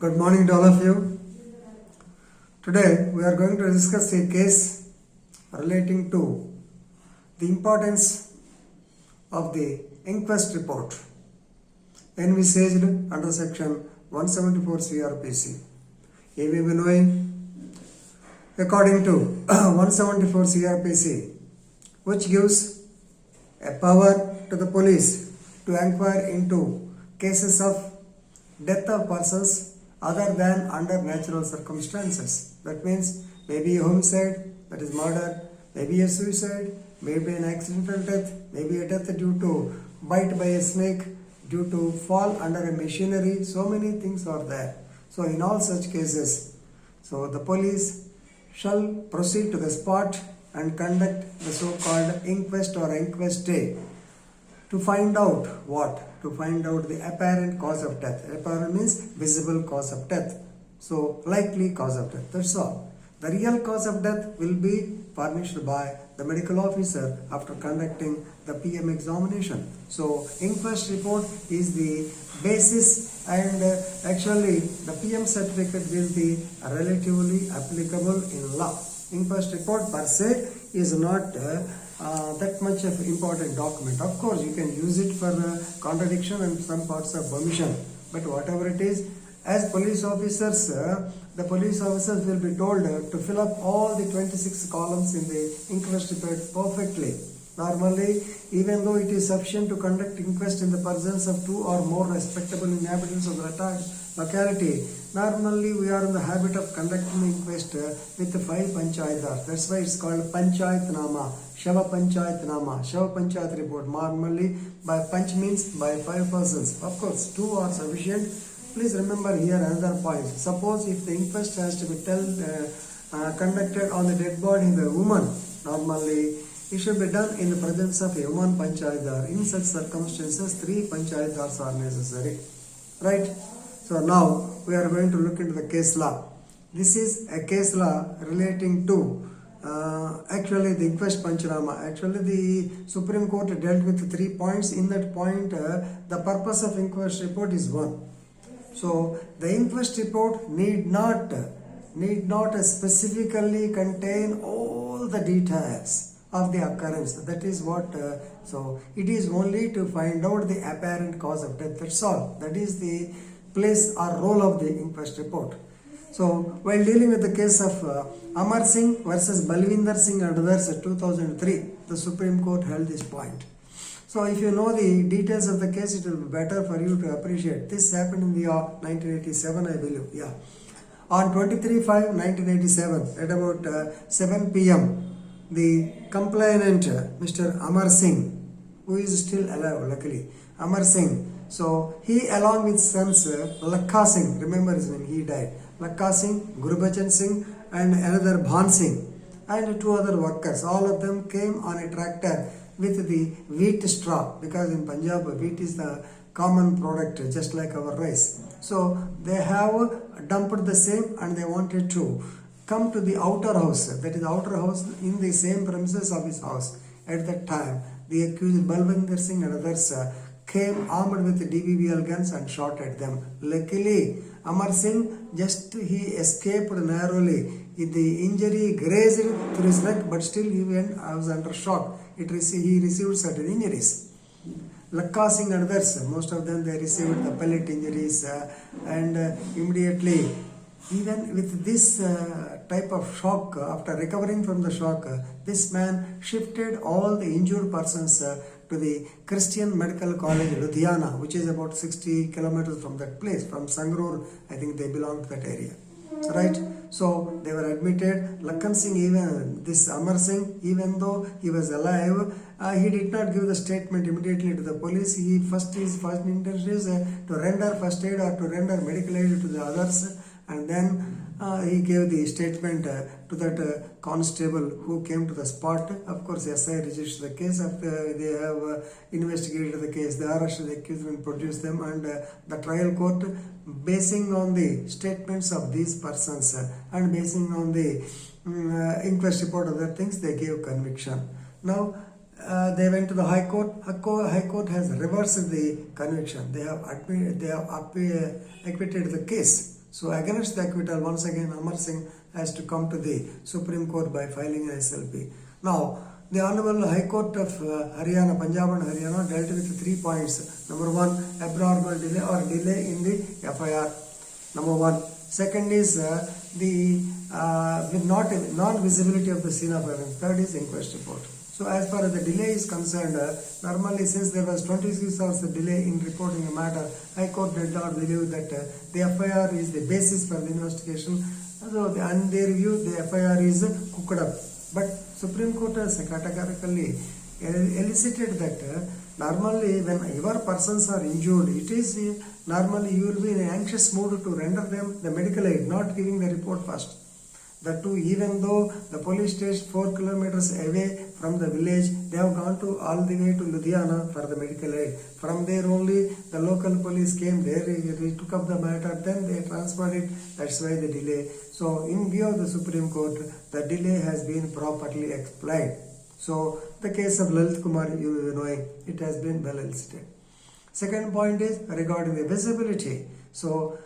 Good morning to all of you. Today we are going to discuss a case relating to the importance of the inquest report envisaged under section 174 CRPC. You may be knowing, according to 174 CRPC, which gives a power to the police to inquire into cases of death of persons other than under natural circumstances. That means maybe a homicide, that is murder, maybe a suicide, maybe an accidental death, maybe a death due to bite by a snake, due to fall under a machinery. So many things are there. So in all such cases, so the police shall proceed to the spot and conduct the so-called inquest or inquest day to find out what? To find out the apparent cause of death. Apparent means visible cause of death. So likely cause of death. That's all. The real cause of death will be furnished by the medical officer after conducting the PM examination. So inquest report is the basis, and actually the PM certificate will be relatively applicable in law. Inquest report per se is not that much of important document. Of course, you can use it for contradiction and some parts of omission. But whatever it is, as police officers, the police officers will be told to fill up all the 26 columns in the inquest report perfectly. Normally, even though it is sufficient to conduct inquest in the presence of 2 or more respectable inhabitants of the attacked locality, normally we are in the habit of conducting inquest with 5 panchayatdars. That's why it's called Panchayat Nama, Shava Panchayat Nama, Shava Panchayat report. Normally, by panch means by 5 persons. Of course, 2 are sufficient. Please remember here another point. Suppose if the inquest has to be conducted on the dead body of a woman, normally it should be done in the presence of a woman panchayatdar. In such circumstances, 3 panchayatdars are necessary. Right? So now we are going to look into the case law. This is a case law relating to actually the inquest panchanama. Actually the Supreme Court dealt with 3 points. In that point, the purpose of inquest report is 1. So the inquest report need not specifically contain all the details of the occurrence. That is what, so it is only to find out the apparent cause of death. That's all. That is the place or role of the inquest report. So while dealing with the case of Amar Singh versus Balwinder Singh and others in 2003, the Supreme Court held this point. So if you know the details of the case, it will be better for you to appreciate. This happened in the year 1987, I believe. Yeah. On 23/5/1987, at about 7 p.m., the complainant, Mr. Amar Singh, who is still alive, luckily, Amar Singh. So he, along with sons, Lakha Singh, remember his name, he died. Lakha Singh, Gurbachan Singh, and another Bhan Singh, and 2 other workers. All of them came on a tractor with the wheat straw, because in Punjab wheat is the common product, just like our rice. So they have dumped the same, and they wanted to come to the outer house, that is outer house in the same premises of his house. At that time, the accused Balwinder Singh and others came armed with DBBL guns and shot at them. Luckily, Amar Singh, he escaped narrowly. The injury grazed through his neck, but still he was under shock. He received certain injuries. Lakha Singh and others, most of them, they received the pellet injuries, and immediately, even with this type of shock, after recovering from the shock, this man shifted all the injured persons to the Christian Medical College, Ludhiana, which is about 60 kilometers from that place. From Sangrur, I think they belong to that area. Right? So they were admitted. Lakhan Singh, even this Amar Singh, even though he was alive, he did not give the statement immediately to the police. His first intention is to render first aid or to render medical aid to the others, and then he gave the statement to that constable who came to the spot. Of course, SI registered the case. After they have investigated the case, they arrested the accused and produced them, and the trial court, basing on the statements of these persons and basing on the inquest report of other things, they gave conviction. Now they went to the High Court. High Court has reversed the conviction. They have acquitted the case. So against the acquittal, once again Amar Singh has to come to the Supreme Court by filing an SLP. Now, the Honorable High Court of Haryana, Punjab and Haryana dealt with 3 points. Number 1, abnormal delay or delay in the FIR. Number 1. Second is the non-visibility of the scene of events. Third is inquest report. So as far as the delay is concerned, normally since there was 26 hours of delay in reporting a matter, High Court did not believe that the FIR is the basis for the investigation. So in their view, the FIR is cooked up. But Supreme Court has categorically elicited that normally when your persons are injured, it is normally you will be in an anxious mood to render them the medical aid, not giving the report first. That too, even though the police station 4 kilometers away from the village, they have gone to all the way to Ludhiana for the medical aid. From there only the local police came there, they took up the matter, then they transferred it. That's why the delay. So in view of the Supreme Court, the delay has been properly explained. So the case of Lalit Kumar, you know, it has been well elicited. Second point is regarding the visibility. So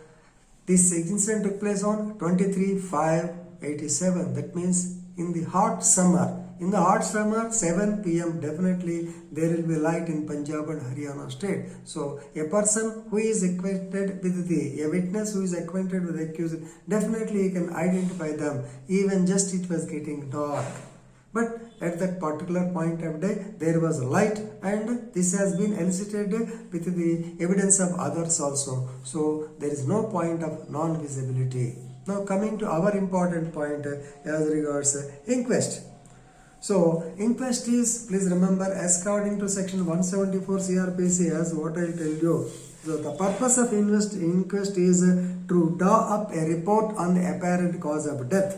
this incident took place on 23/5/87. That means in the hot summer. In the hot summer, 7 p.m. definitely there will be light in Punjab and Haryana state. So a person who is acquainted with a witness who is acquainted with the accused, definitely he can identify them. Even just it was getting dark. But at that particular point of day, there was light, and this has been elicited with the evidence of others also. So there is no point of non-visibility. Now coming to our important point as regards inquest. So inquest is, please remember, according to section 174 CRPC, as what I will tell you. So the purpose of inquest is to draw up a report on the apparent cause of death.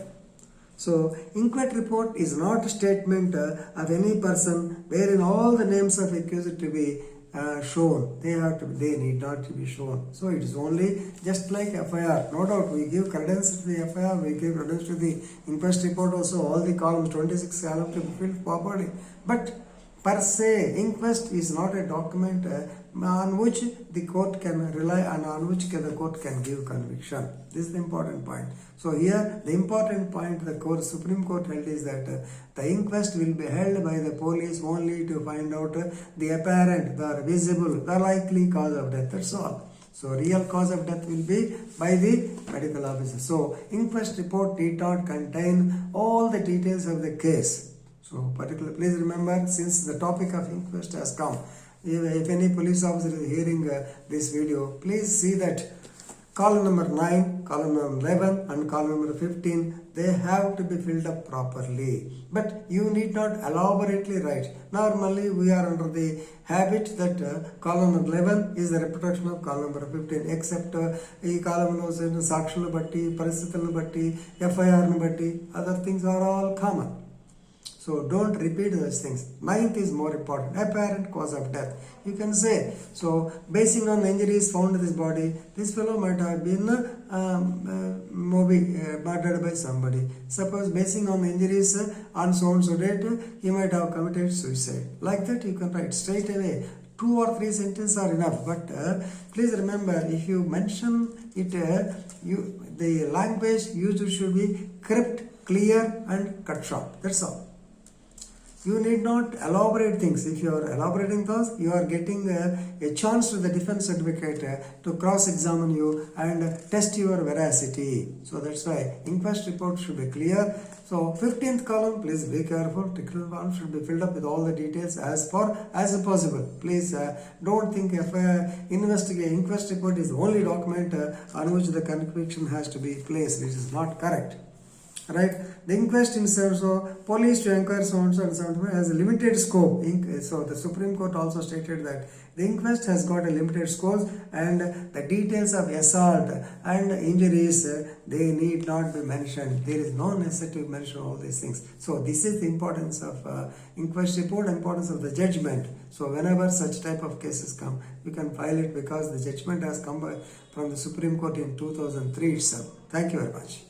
So inquest report is not a statement of any person wherein all the names of accused to be shown. They need not to be shown. So it is only just like FIR. No doubt we give credence to the FIR, we give credence to the inquest report also. All the columns, 26 columns to be filled properly. But per se, inquest is not a document on which the court can rely and on which the court can give conviction. This is the important point. So here the important point the Supreme Court held is that the inquest will be held by the police only to find out the apparent, the visible, the likely cause of death. That's all. So real cause of death will be by the medical officer. So inquest report need not contain all the details of the case. So particularly, please remember, since the topic of inquest has come, if any police officer is hearing this video, please see that column number 9, column number 11 and column number 15, they have to be filled up properly. But you need not elaborately write. Normally we are under the habit that column number 11 is the reproduction of column number 15, except ఈ కాలంలో సాక్షులను బట్టి, పరిస్థితులను బట్టి, FIR ను బట్టి, other things are all common. So don't repeat those things. Ninth is more important, apparent cause of death. You can say, so basing on the injuries found in this body, this fellow might have been murdered by somebody. Suppose basing on the injuries on so and so date, he might have committed suicide. Like that you can write straight away. 2 or 3 sentences are enough. But please remember, if you mention it, the language used should be crypt, clear and cut short. That's all. You need not elaborate things. If you are elaborating those, you are getting a chance to the defense advocate to cross-examine you and test your veracity. So that's why inquest report should be clear. So 15th column, please be careful. Technical column should be filled up with all the details as possible. Please don't think inquest report is the only document on which the conviction has to be placed. This is not correct. Right? The inquest itself, so police to inquire so and so has a limited scope. So the Supreme Court also stated that the inquest has got a limited scope, and the details of assault and injuries, they need not be mentioned. There is no necessity to mention all these things. So this is the importance of inquest report, importance of the judgment. So whenever such type of cases come, you can file it because the judgment has come from the Supreme Court in 2003 itself. Thank you very much.